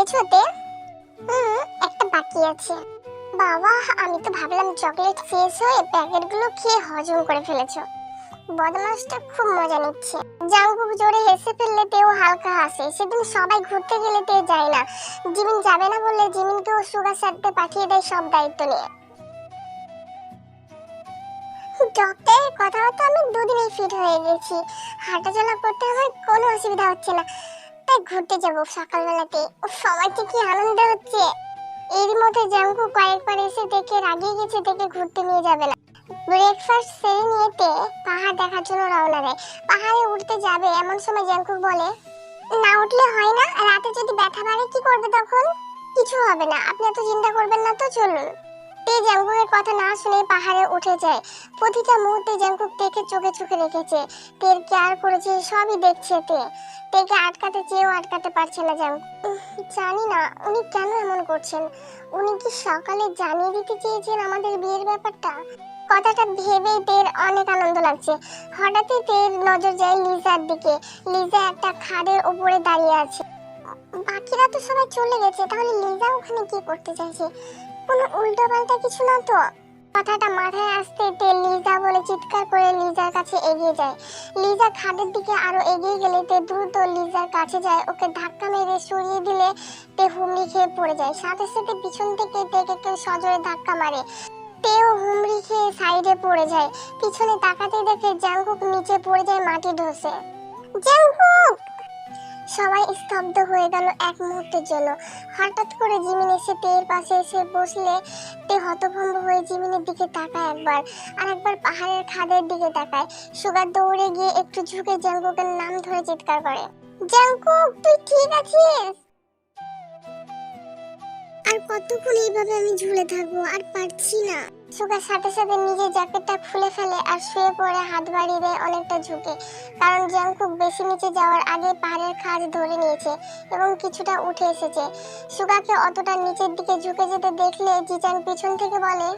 খেয়েছো তে? একটা বাকি আছে। বাবা, আমি তো ভাবলাম চকলেট শেষ হয়ে প্যাকেটগুলো খেয়ে হজম করে ফেলেছো। বদমাসটা খুব মজা নিচ্ছে। জাঙ্কুক জোরে হেসে ফেললে তেও হালকা হাসে। সেদিন সবাই ঘুরতে গেলে তে যায় না, জিমিন যাবে না বললে জিমিনকেও সুগার সাথে পাঠিয়ে দেয় সব দায়িত্ব নিয়ে। ডক্টরের কথা মতো আমি দুদিনেই ফিট হয়ে গেছি। হাঁটাচলা করতে আমার কোনো অসুবিধা হচ্ছে না, তাই ঘুরতে যাব সকালবেলাতে। সবাইকে কি আনন্দ হচ্ছে। এর মধ্যে জাঙ্কু কয়েকবার এসে দেখে রাগিয়ে গেছে, দেখে ঘুরতে নিয়ে যাবে না। ব্রেকফাস্ট সেরে নিয়েতে পাহাড় দেখার জন্য রওনা দেয়। পাহাড়ে উঠতে যাবে এমন সময় জাঙ্কুক বলে, না উঠলে হয় না, রাতে যদি ব্যথা বাড়ে কি করবে তখন? কিছু হবে না, আপনি এত চিন্তা করবেন না, তো চলুন। তে জাঙ্কুকের কথা না শুনে পাহাড়ে উঠে যায়। প্রতিটা মুহূর্তে জাঙ্কুক তেকে চোখে চোখে রেখেছে, তের কেয়ার করেছে, সবই দেখছে তে। তেকে আটকাতে চেয়েও আটকাতে পারছে না জাঙ্কুক। জানি না উনি কেন এমন করছেন। উনি কি সকালে জানিয়ে দিতে চেয়েছেন আমাদের বিয়ের ব্যাপারটা? কথাটা ভেবেই তের অনেক আনন্দ লাগছে। হঠাৎই তের নজর যায় লিজার দিকে। লিজা একটা খাদের উপরে দাঁড়িয়ে আছে। বাকিরা তো সবাই চলে গেছে, তাহলে লিজা ওখানে কি করতে চাইছে? কোনো উল্টো পাল্টা কিছু না তো? কথাটা মাথায় আসতে তে লিজা বলে চিৎকার করে লিজার কাছে এগিয়ে যায়। লিজা খাদের দিকে আরো এগিয়ে গেলে তে দ্রুত লিজার কাছে যায়, ওকে ধাক্কা মেরে সরিয়ে দিলে তে হুমড়ি খেয়ে পড়ে যায়। সাথে সাথে পিছন থেকে তেকে কেউ সজোরে ধাক্কা মারে। তেও হুমড়ি খেয়ে সাইডে পড়ে যায়। পিছনে তাকাতে দেখে জাঙ্কুক নিচে পড়ে যায় মাটি ধসে। জাঙ্কুক! সবাই স্তব্ধ হয়ে গেল এক মুহূর্তের জন্য। হঠাৎ করে জিমিন এসে তের পাশে এসে বসলে তে হতভম্ব হয়ে জিমিনের দিকে তাকায় একবার, আর একবার পাহাড়ের খাদের দিকে তাকায়। সুগার দৌড়ে গিয়ে একটু ঝুঁকে জাঙ্কুকের নাম ধরে চিৎকার করে, জাঙ্কুক তুই ঠিক আছিস? আর কতক্ষণ এইভাবে আমি ঝুলে থাকবো, আর পারছি না। সুগার সাথে সাথে নিজের জ্যাকেটটা খুলে ফেলে আর শুয়ে পড়ে হাত বাড়িয়ে দেয় অনেকটা ঝুঁকে, কারণ জাঙ্কুক বেশি নিচে যাওয়ার আগে পাহাড়ের খাঁজ ধরে নিয়েছে এবং কিছুটা উঠে এসেছে। সুগাকে অতটা নিচের দিকে ঝুঁকে যেতে দেখলে জিচান পিছন থেকে বলে,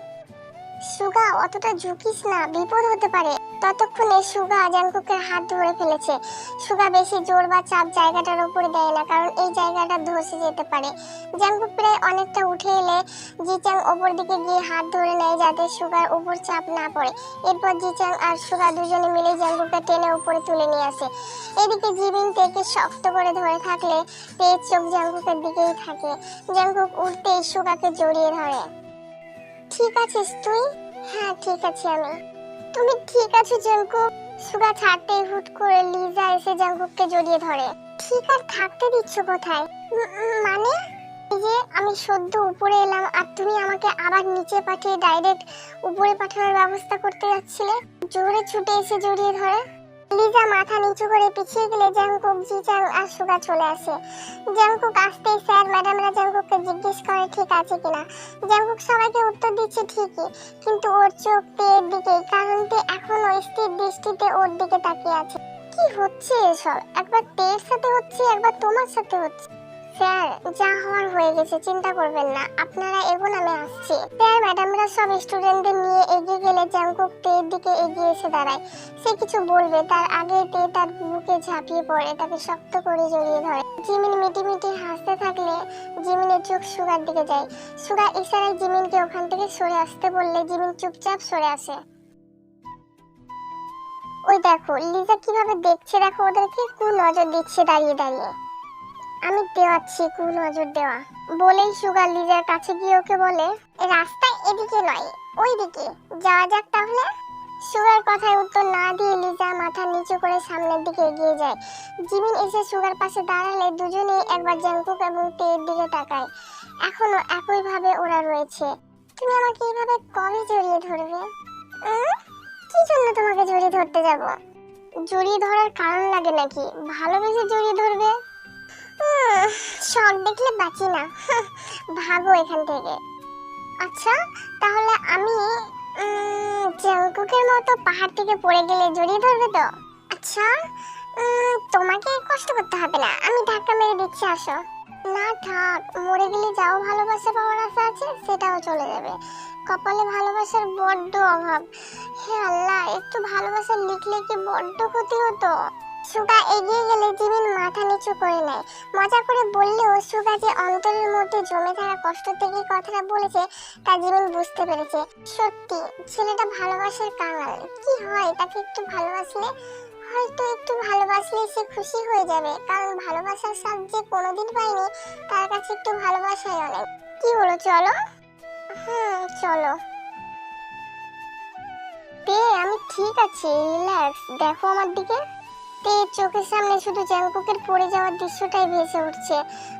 সুগা অতটা ঝুঁকিস না, বিপদ হতে পারে। ততক্ষণে সুগা জাঙ্কুকের হাত ধরে ফেলেছে। সুগা বেশি জোর বা চাপ জায়গাটার উপরে দেয় না, কারণ এই জায়গাটা ধসে যেতে পারে। জাঙ্কুক প্রায় অনেকটা উঠে এলে জিচাং ওপর দিকে গিয়ে হাত ধরে নেয় যাতে সুগার উপর চাপ না পড়ে। এরপর জিচাং আর সুগা দুজনে মিলে জাঙ্কুককে টেনে উপরে তুলে নিয়ে আসে। এদিকে জিমিন তেকে শক্ত করে ধরে থাকলে তের চোখ জাঙ্কুকের দিকেই থাকে। জাঙ্কুক উঠতেই সুগাকে জড়িয়ে ধরে। ঠিক আছিস তুই? হ্যাঁ ঠিক আছি আমি। তুমি ঠিক আছো জাঙ্কুক? সুগা ছাড়তেই হুট করে লিজা এসে জাঙ্কুককে জড়িয়ে ধরে। ঠিক আর থাকতে দিচ্ছ কোথায়? মানে? এই যে আমি সদ্য উপরে এলাম আর তুমি আমাকে আবার নিচে পাঠিয়ে ডাইরেক্ট উপরে পাঠানোর ব্যবস্থা করতে যাচ্ছিলে। জোরে ছুটে এসে জড়িয়ে ধরে। লিজা মাথা নিচু করে পিছিয়ে গেলে জাঙ্কুক, জিচাং আর সুগা চলে আসে। জাঙ্কুক আসতেই স্যার ম্যাডামরা জাঙ্কুককে জিজ্ঞেস করে ঠিক আছে কিনা। জাঙ্কুক সবাইকে উত্তর দিচ্ছে ঠিকই, কিন্তু ওর চোখ তের দিকেই, কারণ তে এখনো স্থির দৃষ্টিতে ওর দিকে তাকিয়ে আছে। কি হচ্ছে এসব? একবার তের সাথে হচ্ছে, একবার তোমার সাথে হচ্ছে। স্যার যা হওয়ার হয়ে গেছে, চিন্তা করবেন না, আপনারা এগোন, আমি আসছি। স্যার ম্যাডামরা সব স্টুডেন্টদের নিয়ে এগিয়ে গেলে জাঙ্কুক তের দিকে এগিয়ে এসে দাঁড়ায়। সে কিছু বলবে তার আগে তে তার বুকে ঝাঁপিয়ে পড়ে তাকে শক্ত করে জড়িয়ে ধরে। জিমিন মিটিমিটি হাসতে থাকলে জিমিনের চোখ সুগার দিকে যায়। সুগা ইশারায় জিমিনকে ওখান থেকে সরে আসতে বললে জিমিন চুপচাপ সরে আসে। ওই দেখো লিজা কিভাবে দেখছে, দেখো ওদেরকে কু নজর দিচ্ছে দাঁড়িয়ে দাঁড়িয়ে। আমি দেওয়াচ্ছি কু নজর দেওয়া। বলেই সুগা লিজার কাছে গিয়ে ওকে বলে, রাস্তা এদিকে নয় ওই দিকে, যাওয়া যাক তাহলে। সুগার কথায় উত্তর না দিয়ে লিজা মাথা নিচু করে সামনের দিকে এগিয়ে যায়। জিমিন এসে সুগার পাশে দাঁড়ালে দুজনেই একবার জাঙ্কুক এবং তের দিকে তাকায়। এখনো একই ভাবে ওরা রয়েছে। তুমি আমাকে এইভাবে কবে জড়িয়ে ধরবে? কি জন্য তোমাকে জড়িয়ে ধরতে যাব? জড়িয়ে ধরার কারণ লাগে নাকি? ভালোবেসে জড়িয়ে ধরবে? শখ দেখলে বাঁচি না, ভাগো এখান থেকে। আচ্ছা তাহলে আমি জাঙ্কুকের মতো পাহাড় থেকে পড়ে গেলে জড়িয়ে ধরবে তো? আচ্ছা তোমাকে কষ্ট করতে হবে না, আমি ধাক্কা মেরে দিচ্ছি, আসো। না থাক, মরে গেলে যাও ভালোবাসা পাওয়ার আশা আছে, সেটাও চলে যাবে। কপালে ভালোবাসার বড্ড অভাব। হে আল্লাহ, একটু ভালোবাসা লিখলে কি বড্ড ক্ষতি হতো। সুগা এগিয়ে গেলে জিমিন মাথা নিচু করে নেয়। মজা করে বললেও সুগা যে অন্তরের মধ্যে জমে থাকা কষ্ট থেকে কথাটা বলেছে তা জিমিন বুঝতে পেরেছে। সত্যি ছেলেটা ভালোবাসার কাঙাল। কি হয়, তাকে একটু ভালোবাসলে, হয়তো একটু ভালোবাসলে সে খুশি হয়ে যাবে, কারণ ভালোবাসার স্বাদ যে কোনোদিন পায়নি তার কাছে একটু ভালোবাসাই অনেক। কি হলো, চলো। চলো। তে আমি ঠিক আছি, রিল্যাক্স, দেখো আমার দিকে। তে চোখের সামনে শুধু জ্যাংকুকের পড়ে যাওয়ার দৃশ্যটাই ভেসে উঠছে।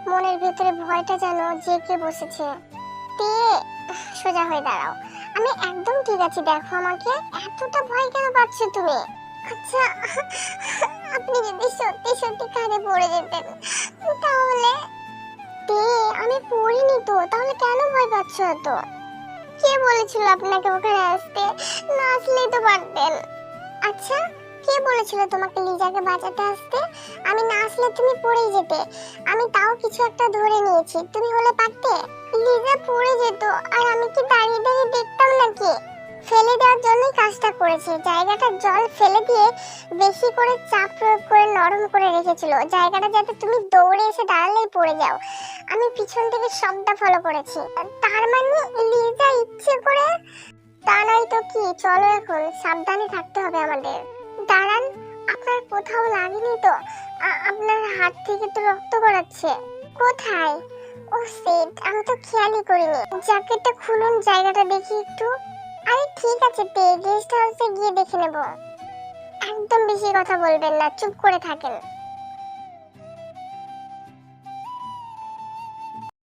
মনের ভেতরে ভয়টা যেন জেগে বসেছে। তে সোজা হয়ে দাঁড়াও। আমি একদম ঠিক আছি, দেখো আমাকে। এতটা ভয় কেন পাচ্ছ তুমি? আচ্ছা, আপনি যদি সত্যি সত্যি কাঁধে পড়ে যেতেন তাহলে? তে আমি পড়িনি তো, তাহলে কেন ভয় পাচ্ছ এত? কে বলেছিল আপনাকে ওখানে আসতে? না আসলেই তো পারতেন। আচ্ছা, কে বলেছিল তোমাকে লিজাকে বাঁচাতে আসতে? আমি না আসলে তুমি পড়েই যেতে। আমি তাও কিছু একটা ধরে নিয়েছি, তুমি হলে পারতে? লিজা পড়ে যেত আর আমি কি দাঁড়িয়ে দাঁড়িয়ে দেখতাম নাকি? ফেলে দেওয়ার জন্যই কাজটা করেছে। জায়গাটা জল ফেলে দিয়ে বেশি করে চাপ প্রয়োগ করে নরম করে রেখেছিল, জায়গাটা যাতে তুমি দৌড়ে এসে দাঁড়ালেই পড়ে যাও। আমি পিছন থেকে সবটা ফলো করেছি। তার মানে লিজা ইচ্ছে করে? তা নয় তো কি। চলো এখন, সাবধানে থাকতে হবে আমাদের। দাঁড়ান, আপনার কোথাও লাগেনি তো? আপনার হাত থেকে তো রক্ত গড়াচ্ছে। কোথায়? ও সেট, আমি তো খেয়ালই করিনি। জ্যাকেটটা খুলুন, জায়গাটা দেখি একটু। আরে ঠিক আছে তে, গেস্ট হাউসে গিয়ে দেখে নেব। একদম বেশি কথা বলবেন না, চুপ করে থাকেন।